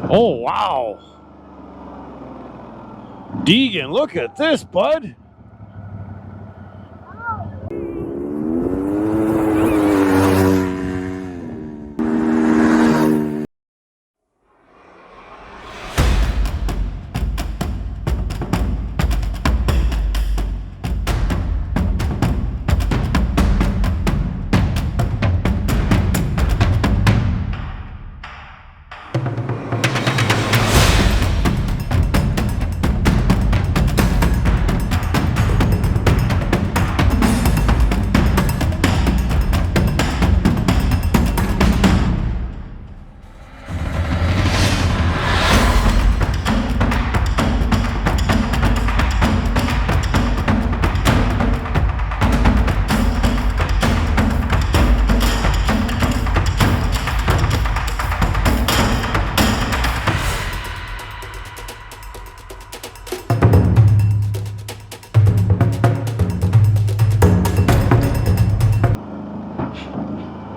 Oh, wow. Deegan, look at this, bud.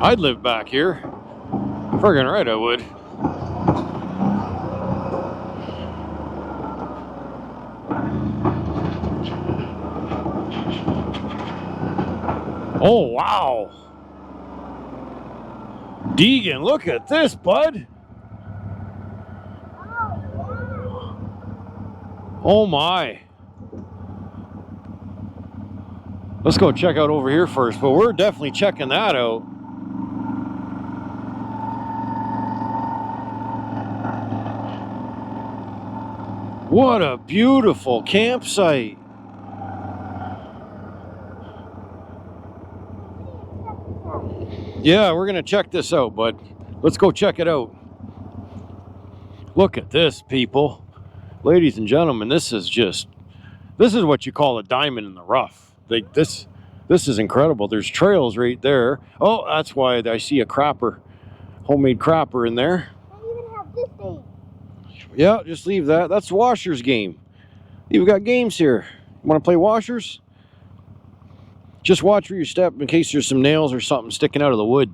I'd live back here. Friggin' right I would. Oh, wow. Deegan, look at this, bud. Oh my. Let's go check out over here first, but we're definitely checking that out. What a beautiful campsite. Yeah, we're gonna check this out, bud. Let's go check it out. Look at this, people. Ladies and gentlemen, this is what you call a diamond in the rough. Like this is incredible. There's trails right there. Oh, that's why I see a crapper, homemade crapper in there. I even have this thing. Yeah, just leave that. That's washers game. You've got games here. You want to play washers? Just watch where you step in case there's some nails or something sticking out of the wood.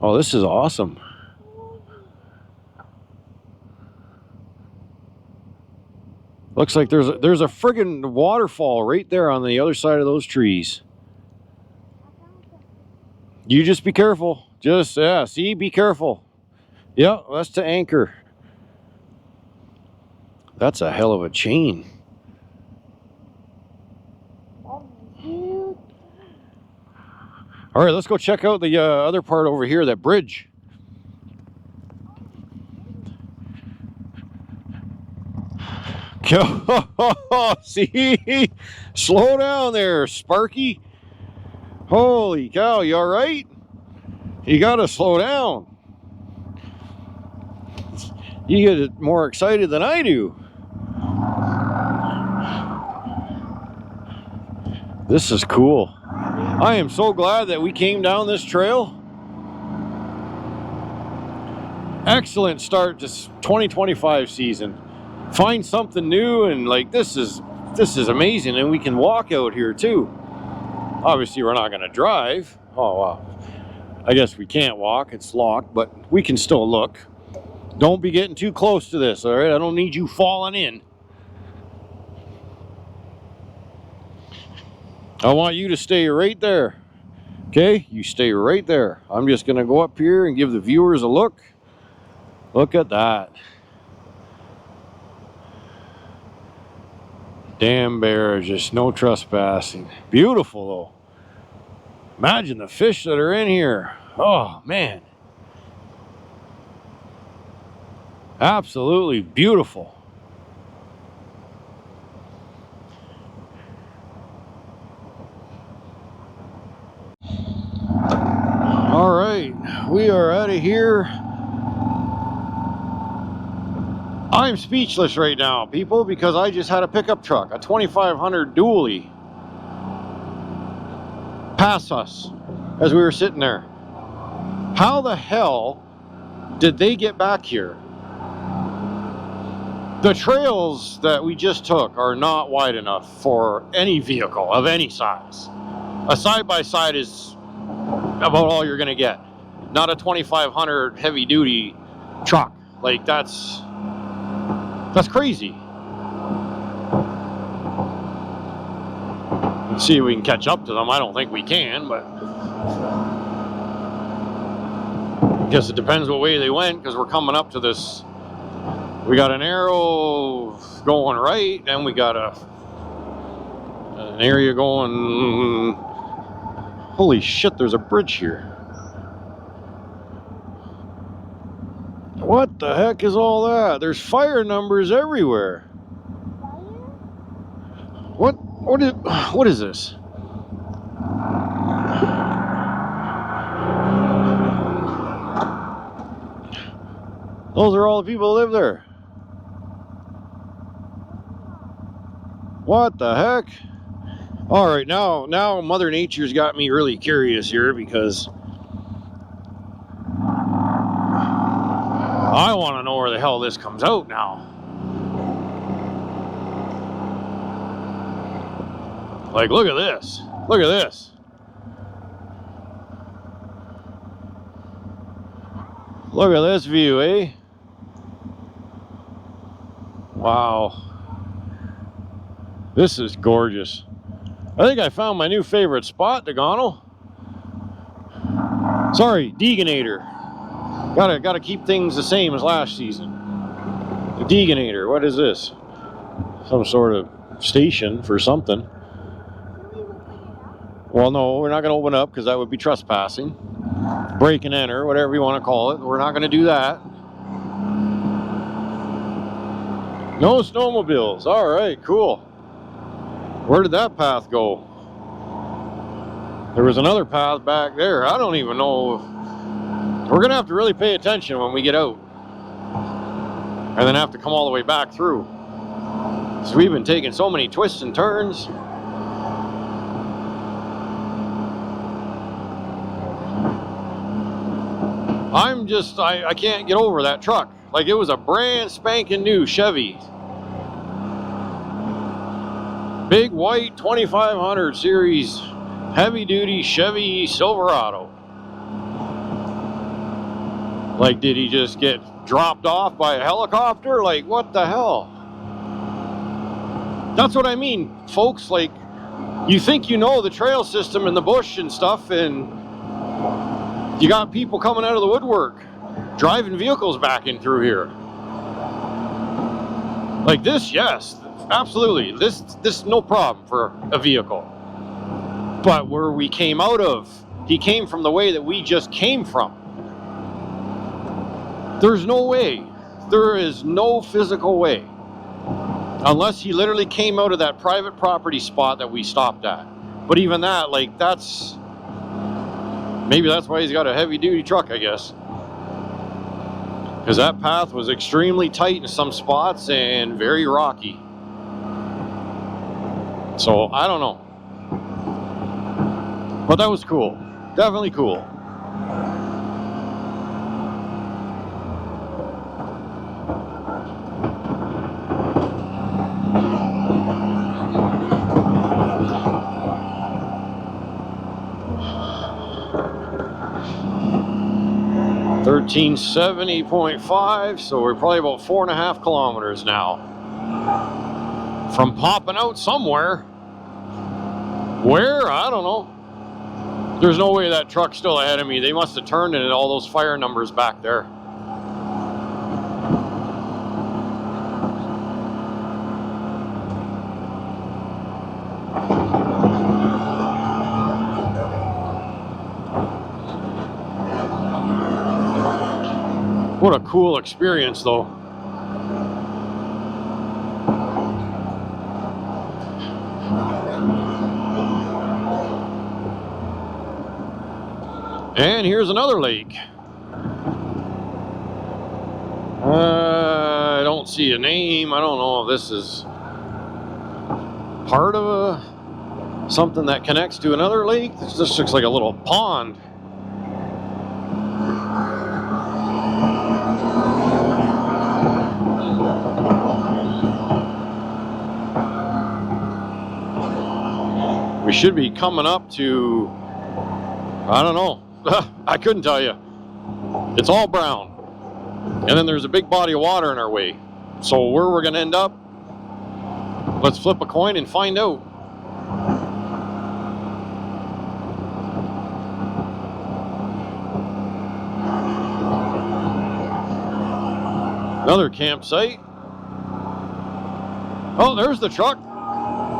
Oh, this is awesome. Looks like there's a friggin' waterfall right there on the other side of those trees. You just be careful. Just, yeah, see, be careful. Yeah, that's to anchor. That's a hell of a chain. All right, let's go check out the other part over here, that bridge. See? Slow down there, Sparky. Holy cow, you all right? You gotta slow down. You get more excited than I do. This is cool. I am so glad that we came down this trail. Excellent start to 2025 season. Find something new, and like this is amazing, and we can walk out here too. Obviously we're not going to drive. Oh wow. I guess we can't walk, it's locked, but we can still look. Don't be getting too close to this, all right? I don't need you falling in. I want you to stay right there. Okay, you stay right there. I'm just going to go up here and give the viewers a look. Look at that. Damn bears, just no trespassing. Beautiful though. Imagine the fish that are in here. Oh man. Absolutely beautiful. All right, we are out of here. I'm speechless right now, people, because I just had a pickup truck, a 2500 dually, pass us as we were sitting there. How the hell did they get back here? The trails that we just took are not wide enough for any vehicle of any size. A side-by-side is about all you're going to get. not a 2500 heavy duty truck. Like that's crazy. Let's see if we can catch up to them. I don't think we can, but I guess it depends what way they went, because we're coming up to this. We got an arrow going right, and we got an area going. Holy shit, there's a bridge here. What the heck is all that? There's fire numbers everywhere. What is this? Those are all the people who live there. What the heck? All right, now Mother Nature's got me really curious here, because I want to know where the hell this comes out now. Like, look at this. Look at this. Look at this view, eh? Wow. This is gorgeous. I think I found my new favorite spot, Deegano. Sorry, Deeganator. Gotta keep things the same as last season. The Deeganator, what is this? Some sort of station for something. Well, no, we're not gonna open up, because that would be trespassing. Break and enter, whatever you want to call it. We're not gonna do that. No snowmobiles. All right, cool. Where did that path go? There was another path back there. I don't even know. We're gonna have to really pay attention when we get out, and then have to come all the way back through. So we've been taking so many twists and turns. I can't get over that truck. Like, it was a brand spanking new Chevy. Big white 2500 series heavy duty Chevy Silverado. Like, did he just get dropped off by a helicopter? Like, what the hell? That's what I mean, folks. Like, you think you know the trail system and the bush and stuff, and you got people coming out of the woodwork, driving vehicles back in through here. Like this, yes, absolutely. This no problem for a vehicle. But where we came out of, he came from the way that we just came from. There's no way. There is no physical way. Unless he literally came out of that private property spot that we stopped at. But even that, like, maybe that's why he's got a heavy duty truck, I guess. Because that path was extremely tight in some spots and very rocky. So, I don't know. But that was cool. Definitely cool. $1370.5, so we're probably about 4.5 kilometers now from popping out somewhere. Where? I don't know. There's no way that truck's still ahead of me. They must have turned in all those fire numbers back there. What a cool experience, though. And here's another lake. I don't see a name. I don't know if this is part of something that connects to another lake. This just looks like a little pond. We should be coming up to, I don't know. I couldn't tell you. It's all brown. And then there's a big body of water in our way. So where we're going to end up, let's flip a coin and find out. Another campsite. Oh, there's the truck.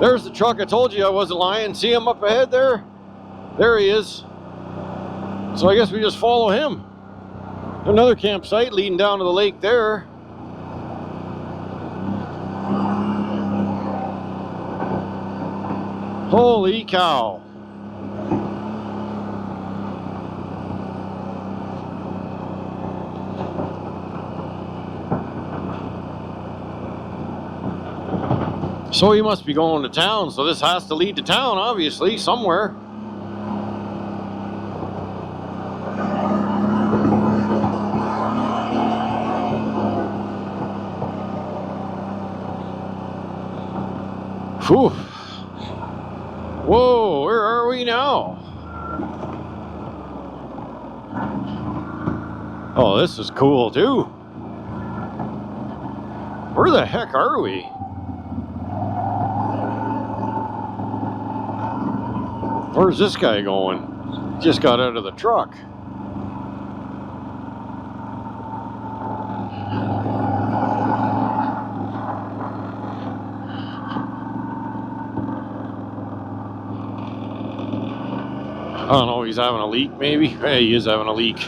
There's the truck. I told you I wasn't lying. See him up ahead there? There he is. So I guess we just follow him. Another campsite leading down to the lake there. Holy cow. So he must be going to town, so this has to lead to town, obviously, somewhere. Whew. Whoa, where are we now? Oh, this is cool too. Where the heck are we? Where's this guy going? Just got out of the truck. I don't know, he's having a leak maybe? Hey, he is having a leak.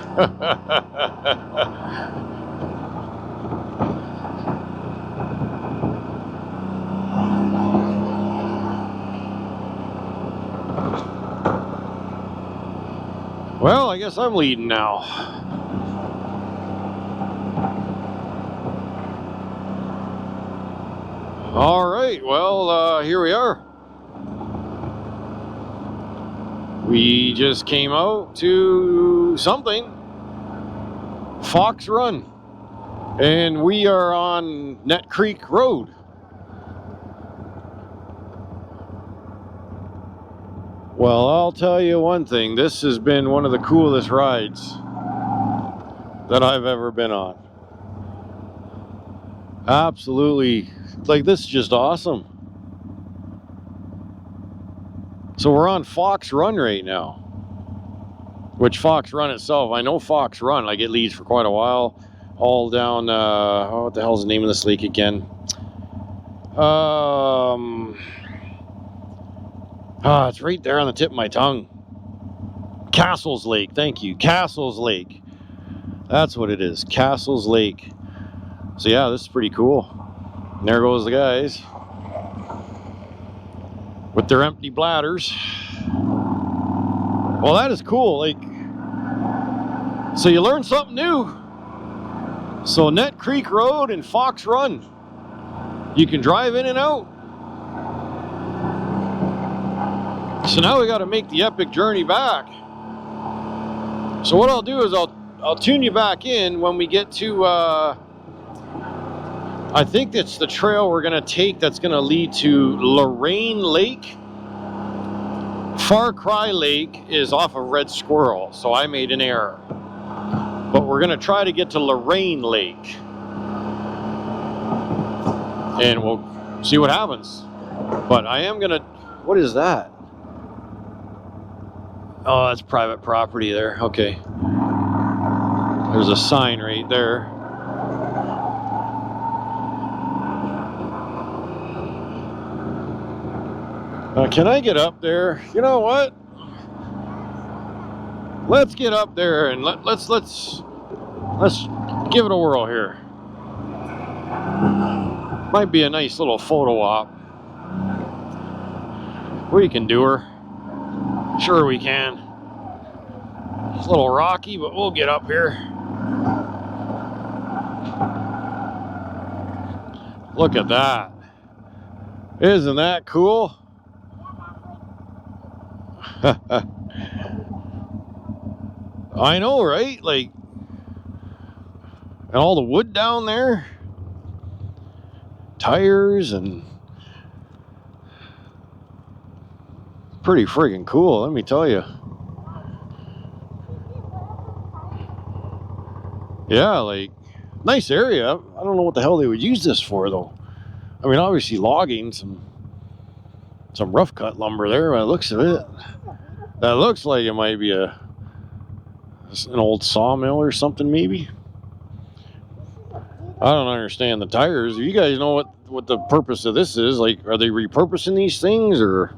Well, I guess I'm leading now. All right, well, here we are. We just came out to something, Fox Run, and we are on Net Creek Road. Well, I'll tell you one thing, this has been one of the coolest rides that I've ever been on. Absolutely, like this is just awesome. So we're on Fox Run right now, which Fox Run itself, I know Fox Run, like it leads for quite a while, all down, oh, what the hell's the name of this lake again? It's right there on the tip of my tongue. Castles Lake, thank you, Castles Lake. That's what it is, Castles Lake. So yeah, this is pretty cool. And there goes the guys with their empty bladders. Well, that is cool. Like, so you learn something new. So Net Creek Road and Fox Run, you can drive in and out. So now we got to make the epic journey back. So what I'll do is I'll tune you back in when we get to I think that's the trail we're going to take that's going to lead to Lorraine Lake. Far Cry Lake is off of Red Squirrel, so I made an error. But we're going to try to get to Lorraine Lake. And we'll see what happens. But I am going to... What is that? Oh, that's private property there. Okay. There's a sign right there. Can I get up there? You know what? Let's get up there and let's give it a whirl here. Might be a nice little photo op. We can do her. Sure we can. It's a little rocky, but we'll get up here. Look at that. Isn't that cool? I know, right? Like, and all the wood down there, tires, and pretty friggin' cool, let me tell you. Yeah, like, nice area. I don't know what the hell they would use this for, though. I mean, obviously logging, some rough cut lumber there by the looks of it. That looks like it might be an old sawmill or something, maybe. I don't understand the tires. You guys know what the purpose of this is. Like, are they repurposing these things, or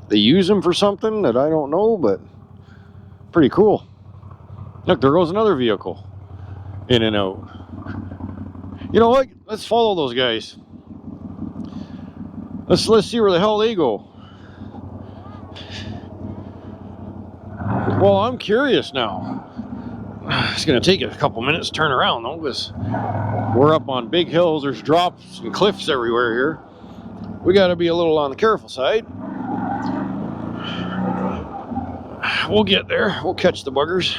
they use them for something that I don't know, but pretty cool. Look, there goes another vehicle in and out. You know what? Let's follow those guys. Let's see where the hell they go. Well, I'm curious now. It's going to take a couple minutes to turn around, though, because we're up on big hills. There's drops and cliffs everywhere here. We got to be a little on the careful side. We'll get there. We'll catch the buggers.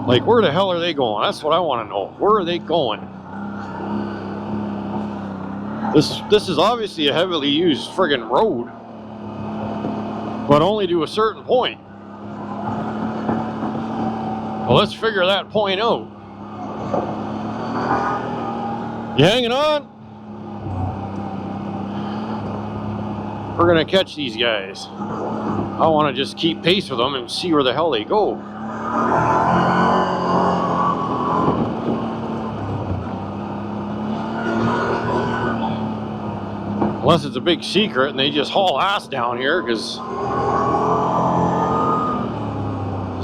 Like, where the hell are they going? That's what I want to know. Where are they going? This is obviously a heavily used friggin' road, but only to a certain point. Well, let's figure that point out. You hanging on? We're gonna catch these guys. I want to just keep pace with them and see where the hell they go. Unless it's a big secret and they just haul ass down here, because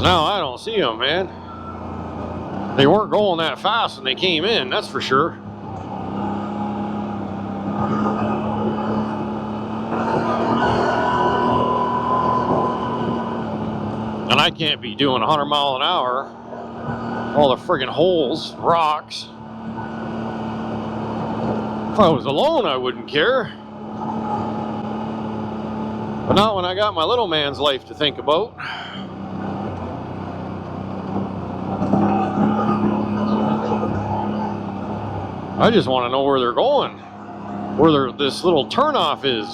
now I don't see them, man. They weren't going that fast when they came in, that's for sure. And I can't be doing 100 miles an hour. All the friggin' holes, rocks. If I was alone, I wouldn't care. But not when I got my little man's life to think about. I just want to know where they're going. Where this little turnoff is.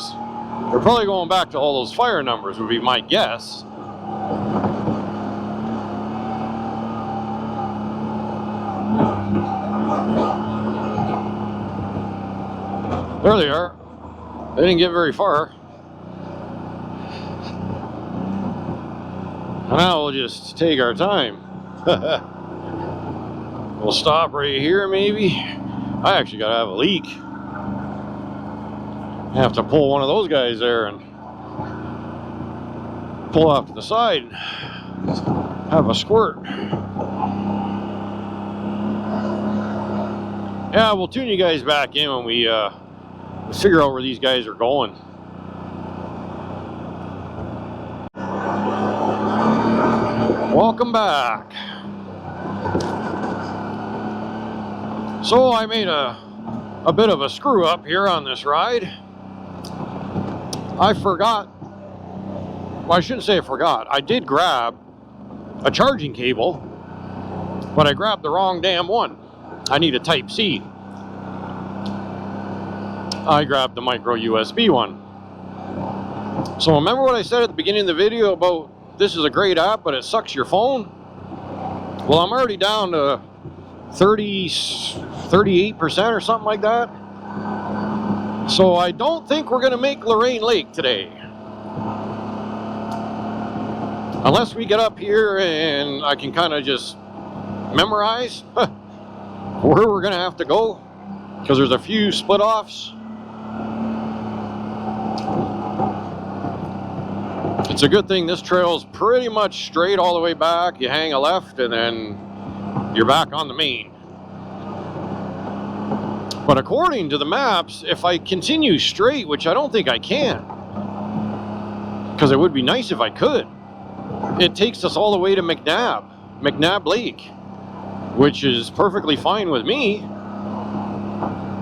They're probably going back to all those fire numbers, would be my guess. There they are. They didn't get very far. Now we'll just take our time. We'll stop right here, maybe. I actually gotta have a leak. I have to pull one of those guys there and pull off to the side and have a squirt. Yeah, we'll tune you guys back in when we figure out where these guys are going. Welcome back. So I made a bit of a screw up here on this ride. I forgot, well, I shouldn't say I forgot. I did grab a charging cable, but I grabbed the wrong damn one. I need a Type-C. I grabbed the micro USB one. So remember what I said at the beginning of the video about this is a great app, but it sucks your phone? Well, I'm already down to 38% or something like that. So I don't think we're going to make Lorain Lake today. Unless we get up here and I can kind of just memorize where we're going to have to go. Because there's a few split offs. It's a good thing this trail is pretty much straight all the way back. You hang a left and then you're back on the main. But according to the maps, if I continue straight, which I don't think I can, because it would be nice if I could, it takes us all the way to McNab Lake, which is perfectly fine with me.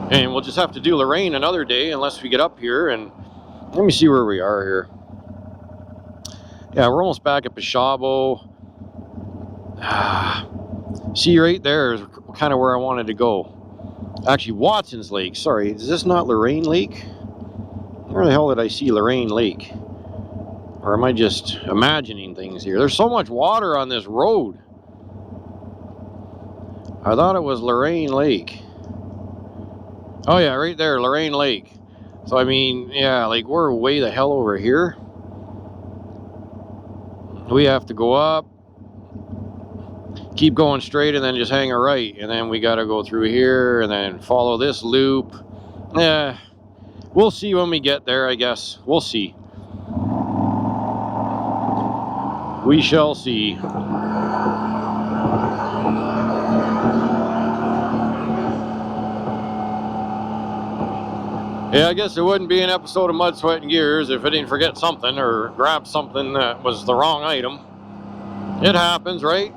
And we'll just have to do Lorain another day unless we get up here. And let me see where we are here. Yeah, we're almost back at Pishabo. See, right there is kind of where I wanted to go. Actually, Watson's Lake. Sorry, is this not Lorain Lake? Where the hell did I see Lorain Lake? Or am I just imagining things here? There's so much water on this road. I thought it was Lorain Lake. Oh yeah, right there, Lorain Lake. So I mean, yeah, like we're way the hell over here. We have to go up, keep going straight, and then just hang a right. And then we got to go through here and then follow this loop. Yeah, we'll see when we get there, I guess. We'll see. We shall see. Yeah, I guess it wouldn't be an episode of Mud, Sweat, and Gears if I didn't forget something or grab something that was the wrong item. It happens, right?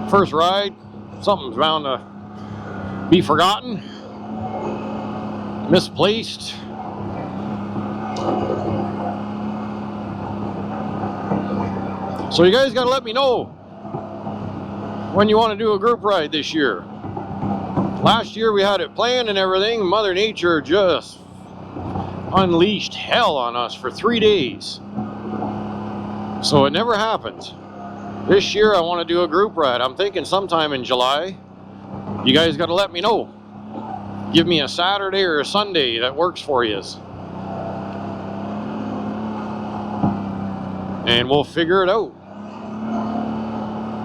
First ride, something's bound to be forgotten, misplaced. So you guys gotta let me know when you want to do a group ride this year. Last year we had it planned and everything. Mother Nature just unleashed hell on us for 3 days. So it never happened. This year I want to do a group ride. I'm thinking sometime in July. You guys got to let me know. Give me a Saturday or a Sunday that works for you. And we'll figure it out.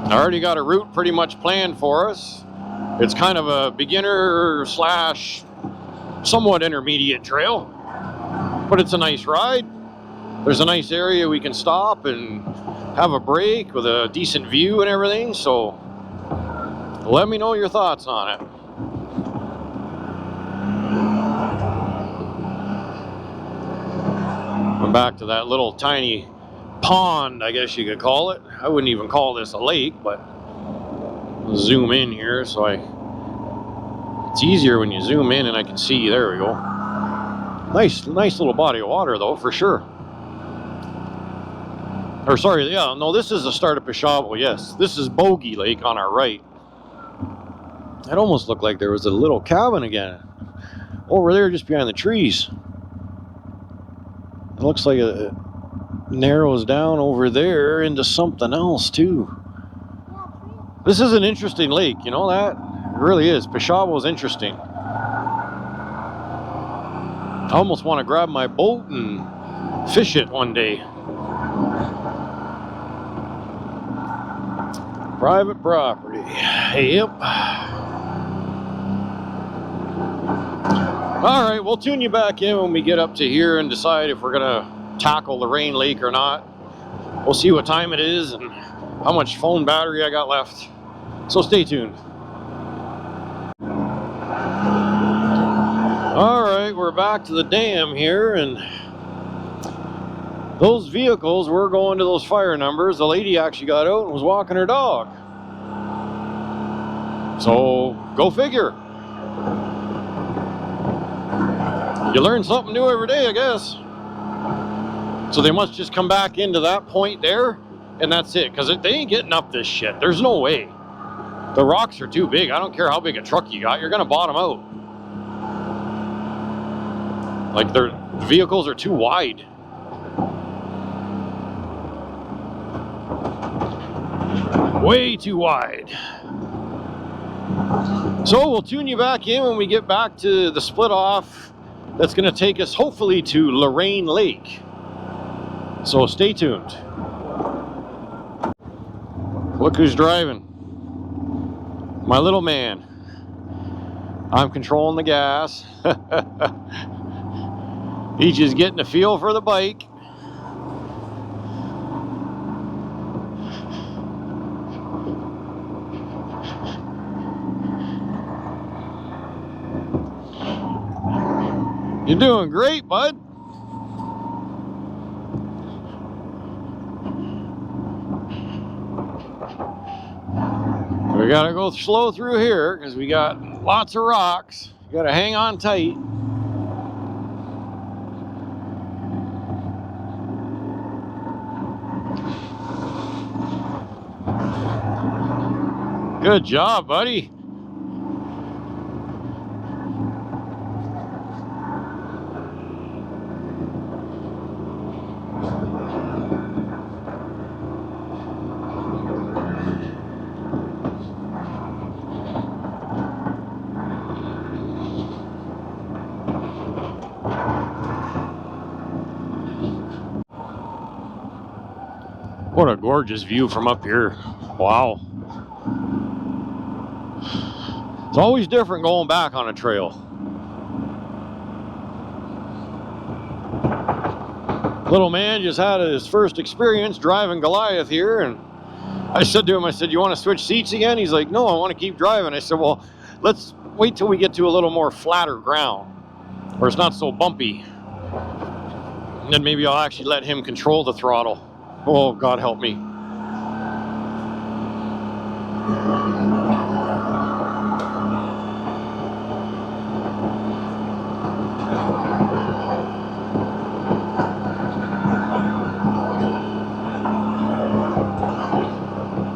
I already got a route pretty much planned for us. It's kind of a beginner slash somewhat intermediate trail, but it's a nice ride. There's a nice area we can stop and have a break with a decent view and everything, so let me know your thoughts on it. I'm back to that little tiny pond, I guess you could call it. I wouldn't even call this a lake, but I'll zoom in here so it's easier when you zoom in and I can see. There we go. Nice little body of water though, for sure. Or sorry, yeah, no, this is the start of Pishabo, yes. This is Bogey Lake on our right. It almost looked like there was a little cabin again. Over there just behind the trees. It looks like it narrows down over there into something else too. This is an interesting lake, you know that? It really is. Pishabo is interesting. I almost want to grab my boat and fish it one day. Private property. Yep. Alright, we'll tune you back in when we get up to here and decide if we're going to tackle Lorain Lake or not. We'll see what time it is and how much phone battery I got left. So stay tuned. Alright, we're back to the dam here, and those vehicles were going to those fire numbers. The lady actually got out and was walking her dog. So, go figure. You learn something new every day, I guess. So they must just come back into that point there, and that's it. Because they ain't getting up this shit. There's no way. The rocks are too big. I don't care how big a truck you got. You're going to bottom out. Like, the vehicles are too wide. Way too wide. So we'll tune you back in when we get back to the split off that's going to take us hopefully to Lorain Lake. So stay tuned. Look who's driving. My little man. I'm controlling the gas. He's just getting a feel for the bike. You're doing great, bud. We gotta go slow through here because we got lots of rocks. You gotta hang on tight. Good job, buddy. What a gorgeous view from up here. Wow. It's always different going back on a trail. Little man just had his first experience driving Goliath here, and I said to him, I said, you want to switch seats again? He's like, no, I want to keep driving. I said, well, let's wait till we get to a little more flatter ground where it's not so bumpy. And then maybe I'll actually let him control the throttle. Oh, God help me.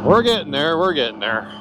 We're getting there, we're getting there.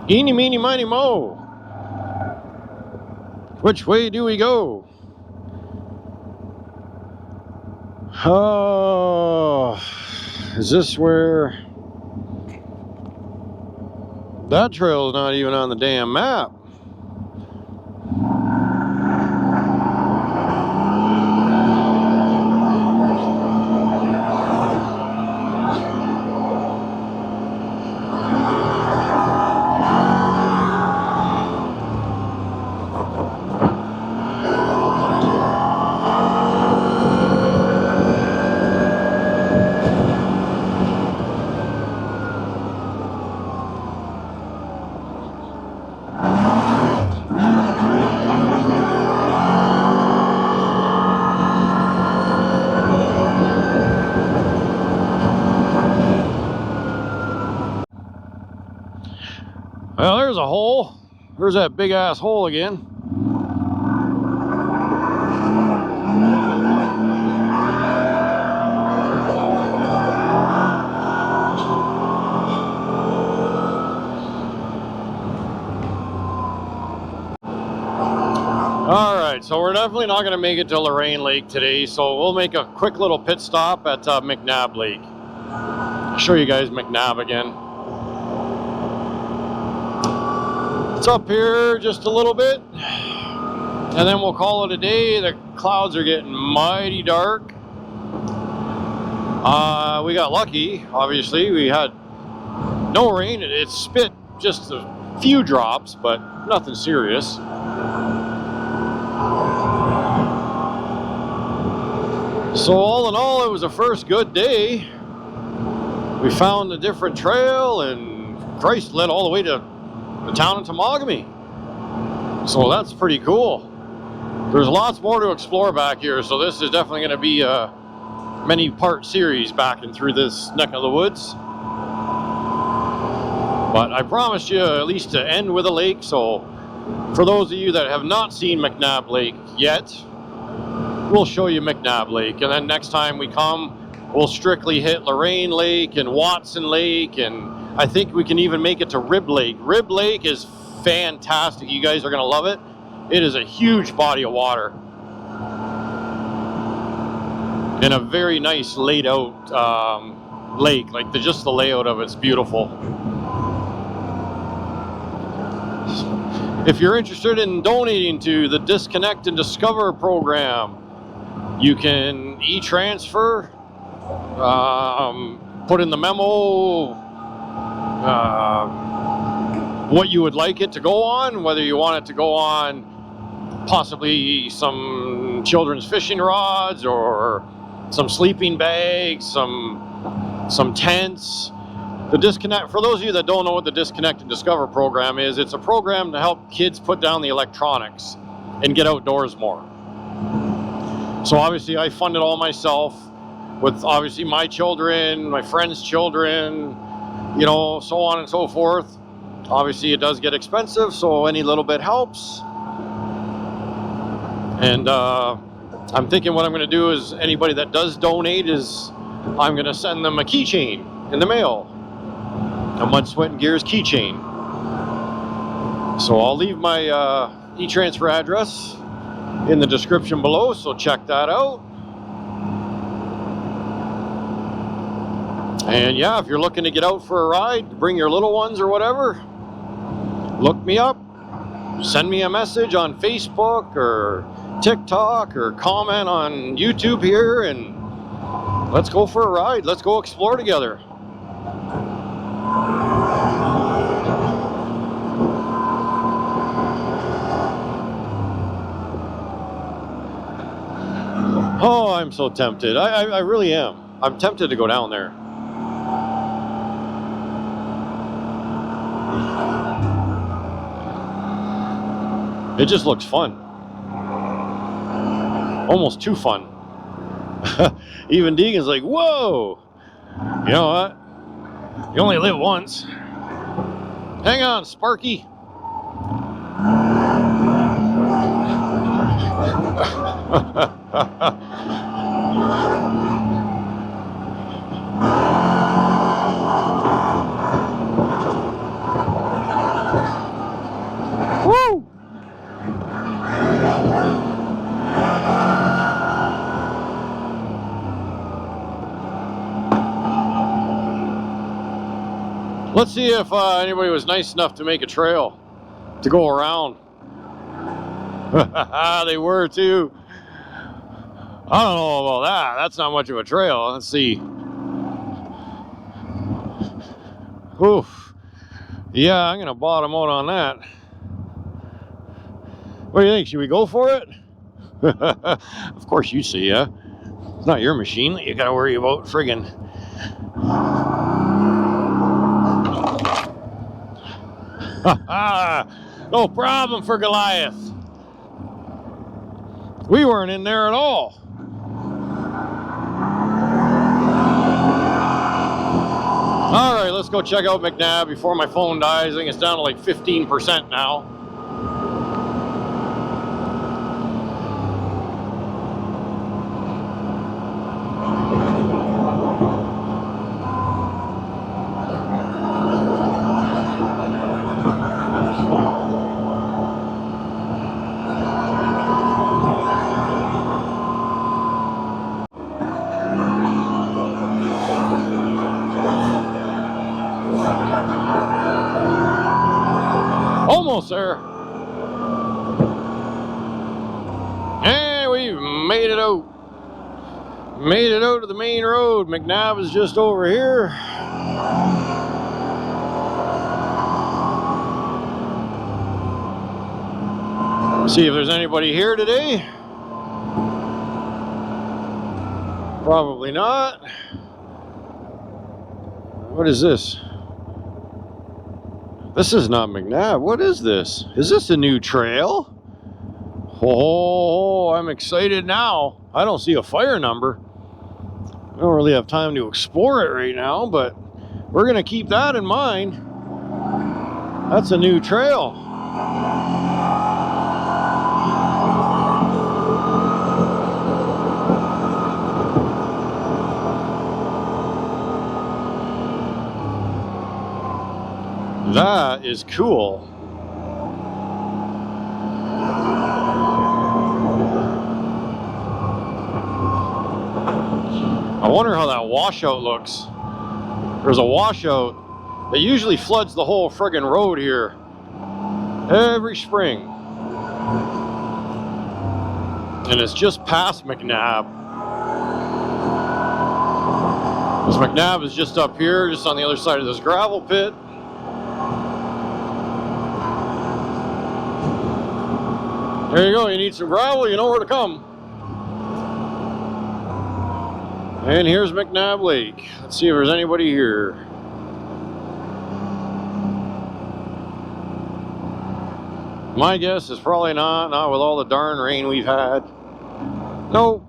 Eeny, meeny, miny, mo. Which way do we go? Oh, is this where... That trail is not even on the damn map. Well, there's a hole. There's that big ass hole again. Alright, so we're definitely not going to make it to Lorain Lake today, so we'll make a quick little pit stop at McNab Lake. I'll show you guys McNab again. It's up here just a little bit, and then we'll call it a day. The clouds are getting mighty dark. We got lucky, obviously. We had no rain. It spit just a few drops, but nothing serious. So all in all, it was a first good day. We found a different trail, and Christ led all the way to the town of Temagami. So that's pretty cool. There's lots more to explore back here, so this is definitely going to be a many-part series back and through this neck of the woods. But I promised you at least to end with a lake, so for those of you that have not seen McNab Lake yet, we'll show you McNab Lake, and then next time we come, we'll strictly hit Lorain Lake and Watson Lake, and I think we can even make it to Rib Lake. Rib Lake is fantastic. You guys are going to love it. It is a huge body of water. And a very nice laid out lake. Like just the layout of it's beautiful. If you're interested in donating to the Disconnect and Discover program, you can e-transfer Put in the memo what you would like it to go on, whether you want it to go on possibly some children's fishing rods or some sleeping bags, some tents. The disconnect, for those of you that don't know what the Disconnect and Discover program is, it's a program to help kids put down the electronics and get outdoors more. So obviously I fund it all myself with obviously my children, my friends' children, you know, so on and so forth. Obviously it does get expensive, so any little bit helps. And I'm thinking what I'm going to do is anybody that does donate is I'm going to send them a keychain in the mail. A Mud, Sweat, and Gears keychain. So I'll leave my e-transfer address in the description below, so check that out. And yeah, if you're looking to get out for a ride, bring your little ones or whatever, look me up, send me a message on Facebook or TikTok or comment on YouTube here, and let's go for a ride. Let's go explore together. Oh, I'm so tempted. I really am. I'm tempted to go down there. It just looks fun. Almost too fun. Even Deegan's like, whoa! You know what? You only live once. Hang on, Sparky. Woo! Let's see if anybody was nice enough to make a trail to go around. They were too. I don't know about that. That's not much of a trail. Let's see. Oof. Yeah, I'm gonna bottom out on that. What do you think? Should we go for it? Of course you see, yeah. It's not your machine that you gotta worry about friggin'. No problem for Goliath. We weren't in there at all. All right, let's go check out McNab before my phone dies. I think it's down to like 15% now. Almost there. And we've made it out. Made it out to the main road. McNab is just over here. See if there's anybody here today. Probably not. What is this? This is not McNab. What is this? Is this a new trail? Oh, I'm excited now. I don't see a fire number. I don't really have time to explore it right now, but we're going to keep that in mind. That's a new trail. That is cool. I wonder how that washout looks. There's a washout that usually floods the whole friggin' road here every spring. And it's just past McNab. This McNab is just up here, just on the other side of this gravel pit. There you go, you need some gravel, you know where to come. And here's McNab Lake. Let's see if there's anybody here. My guess is probably not with all the darn rain we've had. Nope.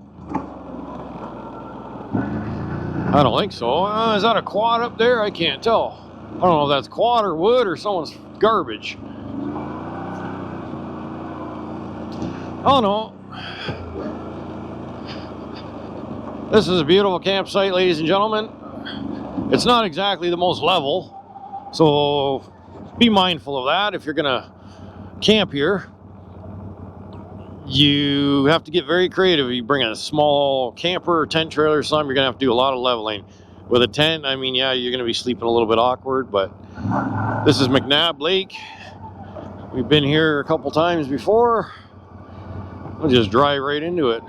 I don't think so. Is that a quad up there? I can't tell. I don't know if that's quad or wood or someone's garbage. Oh no. This is a beautiful campsite, ladies and gentlemen. It's not exactly the most level, so be mindful of that. If you're gonna camp here, you have to get very creative. You bring a small camper or tent trailer or something, you're gonna have to do a lot of leveling. With a tent, I mean, yeah, you're gonna be sleeping a little bit awkward, but this is McNab Lake. We've been here a couple times before. We'll just drive right into it.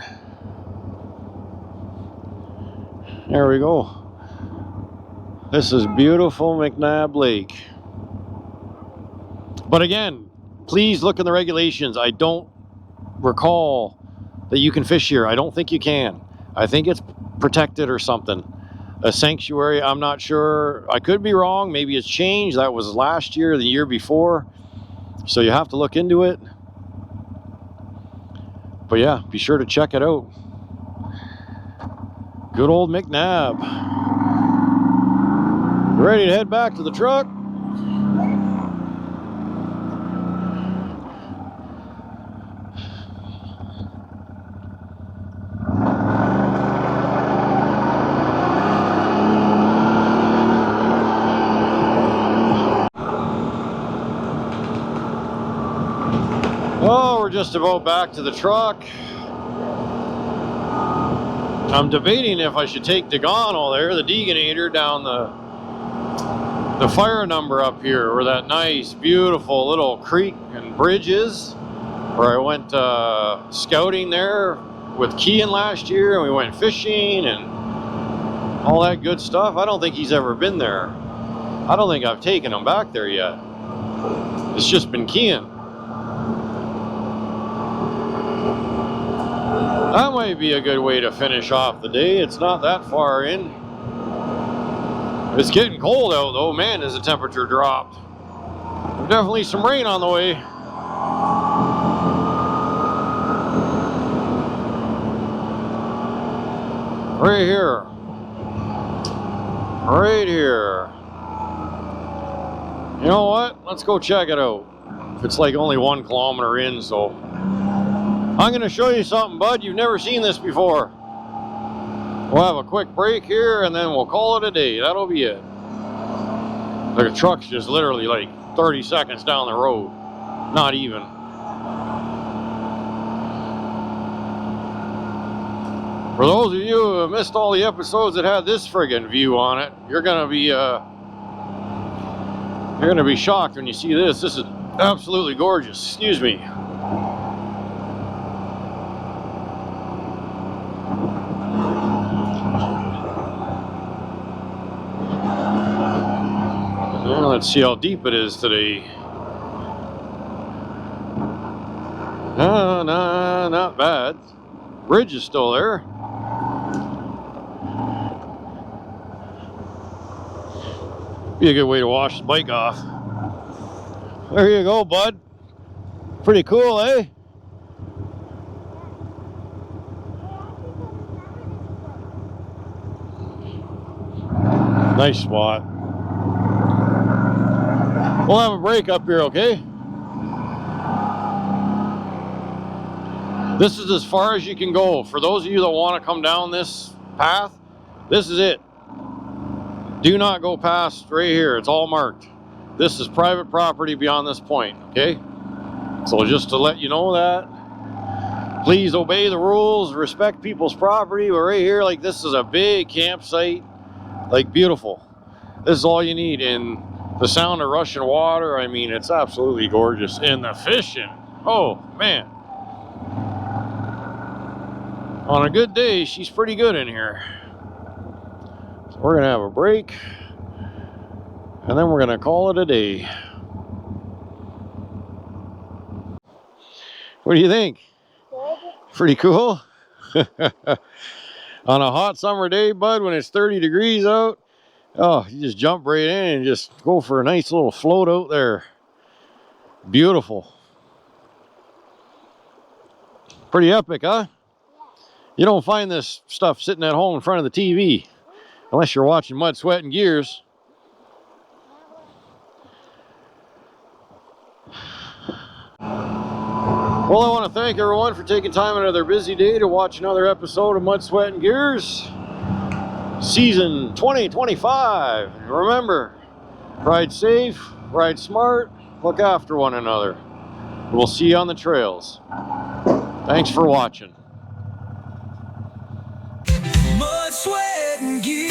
There we go. This is beautiful McNab Lake. But again, please look in the regulations. I don't recall that you can fish here. I don't think you can. I think it's protected or something. A sanctuary, I'm not sure. I could be wrong. Maybe it's changed. That was last year, the year before. So you have to look into it. But yeah, be sure to check it out. Good old McNab. Ready to head back to the truck? Oh, we're just about back to the truck. I'm debating if I should take Deeganator there, the Deeganator, down the fire number up here, where that nice, beautiful little creek and bridge is, where I went scouting there with Kean last year, and we went fishing and all that good stuff. I don't think he's ever been there. I don't think I've taken him back there yet. It's just been Kean. That might be a good way to finish off the day. It's not that far in. It's getting cold out though. Man, has the temperature dropped. There's definitely some rain on the way. Right here. Right here. You know what? Let's go check it out. It's like only 1 kilometer in, so I'm going to show you something, bud. You've never seen this before. We'll have a quick break here, and then we'll call it a day. That'll be it. The truck's just literally like 30 seconds down the road. Not even. For those of you who have missed all the episodes that had this friggin' view on it, you're going to be shocked when you see this. This is absolutely gorgeous. Excuse me. Well, let's see how deep it is today. No, not bad. Bridge is still there. Be a good way to wash the bike off. There you go, bud. Pretty cool, eh? Nice spot. We'll have a break up here, okay? This is as far as you can go. For those of you that want to come down this path, this is it. Do not go past right here. It's all marked. This is private property beyond this point, okay? So just to let you know that, please obey the rules, respect people's property. But right here, like, this is a big campsite, like, beautiful. This is all you need. And the sound of rushing water, I mean, it's absolutely gorgeous. And the fishing, oh man. On a good day, she's pretty good in here. So We're gonna have a break, and then we're gonna call it a day. What do you think? Good. Pretty cool. On a hot summer day, bud, when it's 30 degrees out, oh, you just jump right in and just go for a nice little float out there. Beautiful. Pretty epic, huh? You don't find this stuff sitting at home in front of the TV, unless you're watching Mud, Sweat, and Gears. Well, I want to thank everyone for taking time out of their busy day to watch another episode of Mud, Sweat, and Gears. Season 2025. And remember, ride safe, ride smart, look after one another. We'll see you on the trails. Thanks for watching. Mud, Sweat, and Gears.